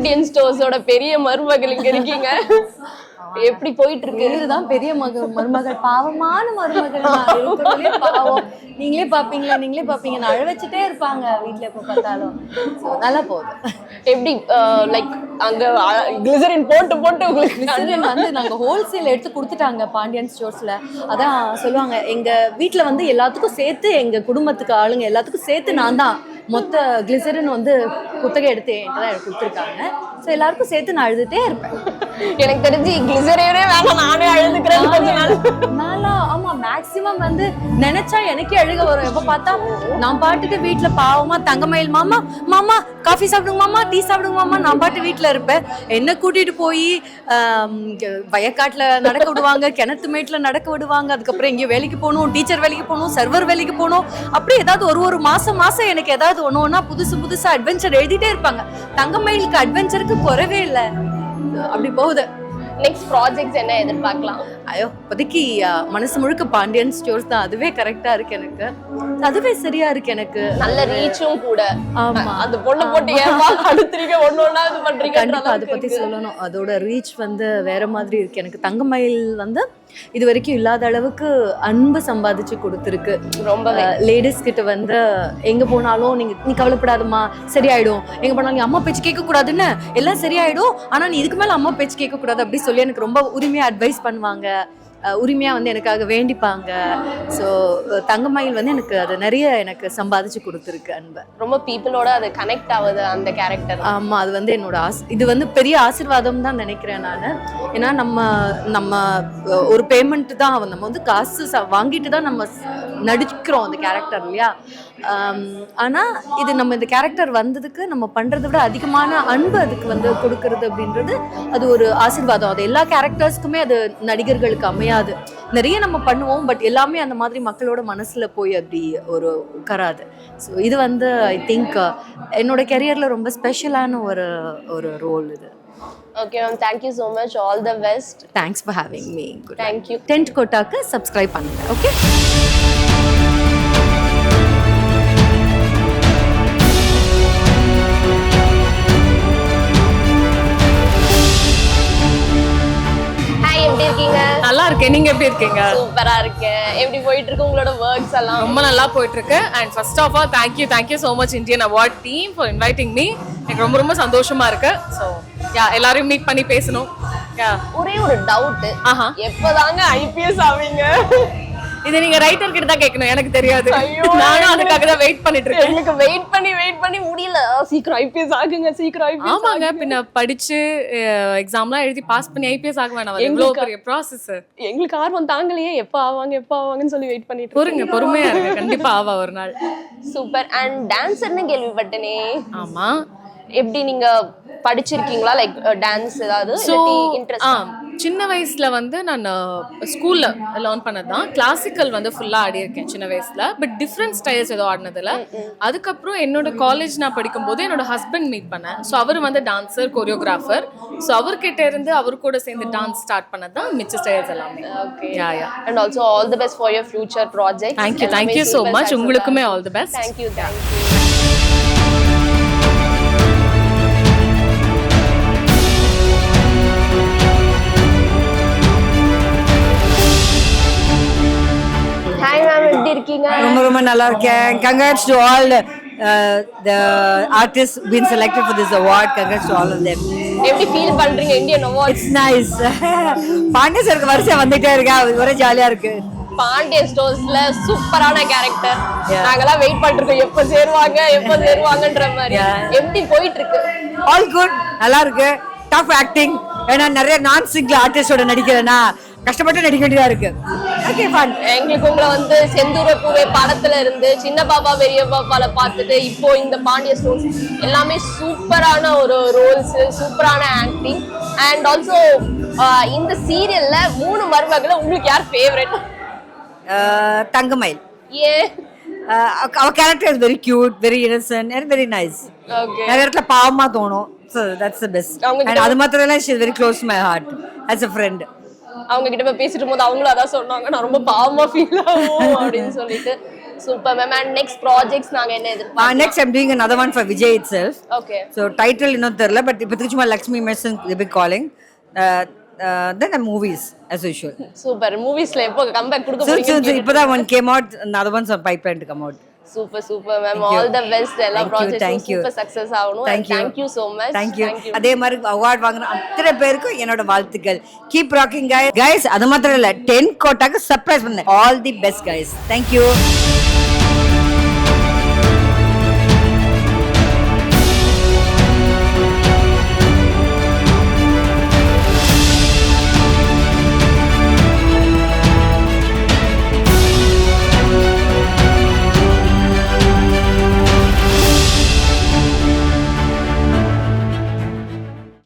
பாண்டியன் ஸ்டோர்ஸோட பெரிய மருமகள் இங்க இருக்கீங்க. எப்படி போயிட்டு இருக்கு? இதுதான் பெரிய மருமகள், பாவமான மருமகள். பாவம். நீங்களே பாப்பீங்க நான் அழ வச்சுட்டே இருப்பாங்க வீட்டுல எப்ப பார்த்தாலும். நல்லா போகுது. எப்படி லைக் அங்க கிளிசரின் போட்டு உங்களுக்கு கிளிசரின் வந்து நாங்க ஹோல்சேல் எடுத்து கொடுத்துட்டாங்க பாண்டியன் ஸ்டோர்ஸ்ல. அதான் சொல்லுவாங்க, எங்க வீட்டுல வந்து எல்லாத்துக்கும் சேர்த்து, எங்க குடும்பத்துக்கு ஆளுங்க எல்லாத்துக்கும் சேர்த்து நான் தான் மொத்த கிளிசரின் வந்து குத்தகை எடுத்து என்கிட்ட தான் கொடுத்துருக்காங்க. ஸோ எல்லாருக்கும் சேர்த்து நான் அழுதுட்டே இருப்பேன். எனக்கு தெரிஞ்சு கிளிசரேனே வேணாம், நானே அழுதுக்கிறேன் கொஞ்ச நாள். ஆமா, மேக்சிமம் வந்து நினைச்சா எனக்கே அழுக வரும். எப்ப பார்த்தா நான் பாட்டுட்டு வீட்டுல பாவமா தங்கமயில் மாமா காஃபி சாப்பிடுங்க மாமா, டீ சாப்பிடுங்க மாமா, நான் பாட்டு வீட்டுல இருப்பேன். என்ன கூட்டிட்டு போய் வயக்காட்டுல நடக்க விடுவாங்க, கிணத்து மேட்டுல நடக்க விடுவாங்க. அதுக்கப்புறம் எங்கேயும் வேலைக்கு போகணும், டீச்சர் வேலைக்கு போகணும், சர்வர் வேலைக்கு போகணும். அப்படி ஏதாவது ஒரு மாசம் எனக்கு ஏதாவது ஒண்ணு புதுசா அட்வென்ச்சர் எழுதிட்டே இருப்பாங்க. தங்கமயிலுக்கு அட்வென்ச்சருக்கு குறவே இல்லை. அப்படி போகுது. நெக்ஸ்ட் ப்ராஜெக்ட்ஸ் என்ன எதிர்பார்க்கலாம்? ஐயோ, இப்போதைக்கு மனசு முழுக்க பாண்டியன் ஸ்டோர்ஸ் தான். அதுவே கரெக்டா இருக்கு எனக்கு, அதுவே சரியா இருக்கு எனக்கு. நல்ல ரீச்சும் கூட. ஆமா, அந்த பொண்ணு போட்டு ஏமா அடுத்துறீங்க, ஒன்னொன்னா இது பண்றீங்க. கண்டிப்பா அதை பத்தி சொல்லணும். அதோட ரீச் வந்து வேற மாதிரி இருக்கு எனக்கு. தங்கமயில் வந்து இது வரைக்கும் இல்லாத அளவுக்கு அன்பு சம்பாதிச்சு கொடுத்துருக்கு. ரொம்ப லேடிஸ் கிட்ட வந்து எங்க போனாலும் நீ கவலைப்படாதம்மா, சரியாயிடும். எங்க போனாலும் நீ அம்மா பேச்சு கேட்க கூடாதுன்னு, எல்லாம் சரியாயிடும், ஆனா நீ இதுக்கு மேல அம்மா பேச்சு கேட்க கூடாது அப்படி சொல்லி எனக்கு ரொம்ப உரிமையா அட்வைஸ் பண்ணுவாங்க. உரிமையா வந்து எனக்காக வேண்டிப்பாங்க. ஸோ தங்கமயில் வந்து எனக்கு அது நிறைய எனக்கு சம்பாதிச்சு கொடுத்துருக்கு அன்பை. ரொம்ப பீப்புளோட அது கனெக்ட் ஆகுது அந்த கேரக்டர். ஆமா, அது வந்து என்னோட இது வந்து பெரிய ஆசீர்வாதம் தான் நினைக்கிறேன் நான். ஏன்னா நம்ம ஒரு பேமெண்ட் தான், நம்ம வந்து காசு வாங்கிட்டு தான் நம்ம நடிக்கிறோம் அந்த கேரக்டர் இல்லையா. ஆனா இது நம்ம இந்த கேரக்டர் வந்ததுக்கு நம்ம பண்றதை விட அதிகமான அன்பு அதுக்கு வந்து கொடுக்கறது அப்படின்றது அது ஒரு ஆசீர்வாதம். அது எல்லா கேரக்டர்ஸ்க்குமே அது நடிகர்களுக்கு அமையாது. நிறைய நம்ம பண்ணுவோம், பட் எல்லாமே அந்த மாதிரி மக்களோட மனசுல போய் அப்படி ஒரு உட்காராது. ஸோ இது வந்து ஐ திங்க் என்னோட கெரியர்ல ரொம்ப ஸ்பெஷலான ஒரு ரோல் இது. Okay ma'am, thank you so much, all the best. Thanks for having me. Thank you. Tent கோட்டாக்கு சப்ஸ்கிரைப் பண்ணுங்க. ஓகே. நல்லா இருக்கேன். நீங்க எப்படி இருக்கீங்க? சூப்பரா இருக்கேன். எப்படி போயிட்டு இருக்கு உங்களோட வர்க்ஸ் எல்லாம்? ரொம்ப நல்லா போயிட்டு இருக்கு. And first of all thank you so much Indian award team for inviting me. எனக்கு ரொம்ப சந்தோஷமா இருக்கு. ஸோ எல்லாரையும் மீட் பண்ணி பேசணும். ஒரே ஒரு டவுட், எப்பதாங்க ஐபிஎஸ் ஆவீங்க? இது நீங்க ரைட்டர் கிட்ட தான் கேட்கணும், எனக்கு தெரியாது. நானும் அதுக்காக தான் வெயிட் பண்ணிட்டு இருக்கேன். எனக்கு வெயிட் பண்ணி முடியல. சீக்கிரம் ஐபிஎஸ் ஆகுங்க, சீக்கிரம் ஐபிஎஸ். ஆமாங்க, பின்ன படிச்சு எக்ஸாம்லாம் எழுதி பாஸ் பண்ணி ஐபிஎஸ் ஆக வேணாம். எவ்வளவு பெரிய ப்ராசஸ். எங்களுக்கு ஆர்வம் தாங்கலையே, எப்ப ஆவாங்கன்னு சொல்லி வெயிட் பண்ணிட்டு இருக்கோம். பொறுமையா இருங்க, கண்டிப்பா ஆவா ஒரு நாள். சூப்பர். அண்ட் டான்சர்னு கேள்விப்பட்டனே. ஆமா, எப்படி நீங்க படிச்சிருக்கீங்களா? லைக் டான்ஸ் ஏதாவது இன்ட்ரெஸ்ட்? சின்ன வயசுல வந்து நான் ஸ்கூல்ல லேர்ன் பண்ணதான். கிளாசிக்கல் வந்து ஃபுல்லா ஆடி இருக்கேன் சின்ன வயசுல, பட் டிஃப்ரெண்ட் ஸ்டைல்ஸ் ஏதோ ஆடினதுல. அதுக்கப்புறம் என்னோட காலேஜ் நான் படிக்கும்போது என்னோட ஹஸ்பண்ட் மீட் பண்ணேன். ஸோ அவர் வந்து டான்சர், கொரியோகிராஃபர். ஸோ அவர்கிட்ட இருந்து அவர் கூட சேர்ந்து டான்ஸ் ஸ்டார்ட் பண்ணதான் மிச்ச ஸ்டைல்ஸ் எல்லாமே. Okay. And also all the best for your future project. Thank you so much. உங்களுக்குமே all the best. Thank you. ரொம்ப நல்லா இருக்கேன். Congrats to all the artists been selected for this award. Congrats to all of them. எப்படி feel பண்றீங்க Indian award? It's nice. பாண்டிய சருக்கு வரிசையா வந்துட்டே இருக்கா, ஒரே ஜாலியா இருக்கு. பாண்டியன் ஸ்டோர்ஸ்ல சூப்பரான கேரக்டர். நாங்கலாம் வெயிட் பண்ணிட்டு எப்ப சேருவாங்கன்ற மாதிரி. எப்படி போயிட்டு இருக்கு? All good. நல்லா இருக்கு. Tough acting. ஏன்னா நிறைய நான் சிங்கிள் ஆர்டிஸ்டோட நடிக்கிறேன்னா கஷ்டப்பட்டு நடிக்க வேண்டியதா இருக்கு. Okay, fun. எங்களுக்கு உங்களை வந்து செந்தூர பூவே படத்துல இருந்து சின்ன பாப்பா பெரிய பாப்பால பார்த்துட்டு இப்போ இந்த பாண்டிய ஸ்டோர்ஸ் எல்லாமே சூப்பரான ஒரு ரோல்ஸ், சூப்பரான ஆக்டிங். அண்ட் ஆல்சோ இந்த சீரியல்ல 3 மருமகளை உங்களுக்கு யார் ஃபேவரட்? தங்கமயில். ஏன்? our character is very cute, very innocent and very nice. Okay. நிறைய இடத்துல பாவமா தோணும். So that's the best. And அது மாத்திரம் இல்ல, she is very close to my heart as a friend. அவங்க கிட்ட பேசிட்டு போது அவங்களும் அதான் சொன்னாங்க, நான் ரொம்ப பாவமா ஃபீல் ஆகும் அப்படின்னு சொல்லிட்டு. Super ma'am. And next projects நாங்க என்ன எதிர்பார்க்கலாம்? Next, I'm doing another one for Vijay itself. Okay. So title இன்னும் தெரியல, but இப்போதைக்கு சும்மா லக்ஷ்மி மெசன் they be calling. Then the movies as usual. Super. மூவிஸ்ல எப்போ கம்பேக் கொடுக்க So போறீங்க? இப்போதான் one came out, another one's on pipeline to come out. Super ma'am. All the best. எல்லா ப்ராஜெக்ட்ஸும் Thank you. சூப்பர் சக்சஸ் ஆகணும். Thank you so much. Thank you. அதே மாதிரி award வாங்குற அத்தனை பேருக்கும் என்னோட வாழ்த்துக்கள். Keep rocking guys. Guys, அது மாத்திரம் இல்ல 10 கோட்டாக்கு சர்ப்ரைஸ் பண்ணேன். All the best guys. Thank you.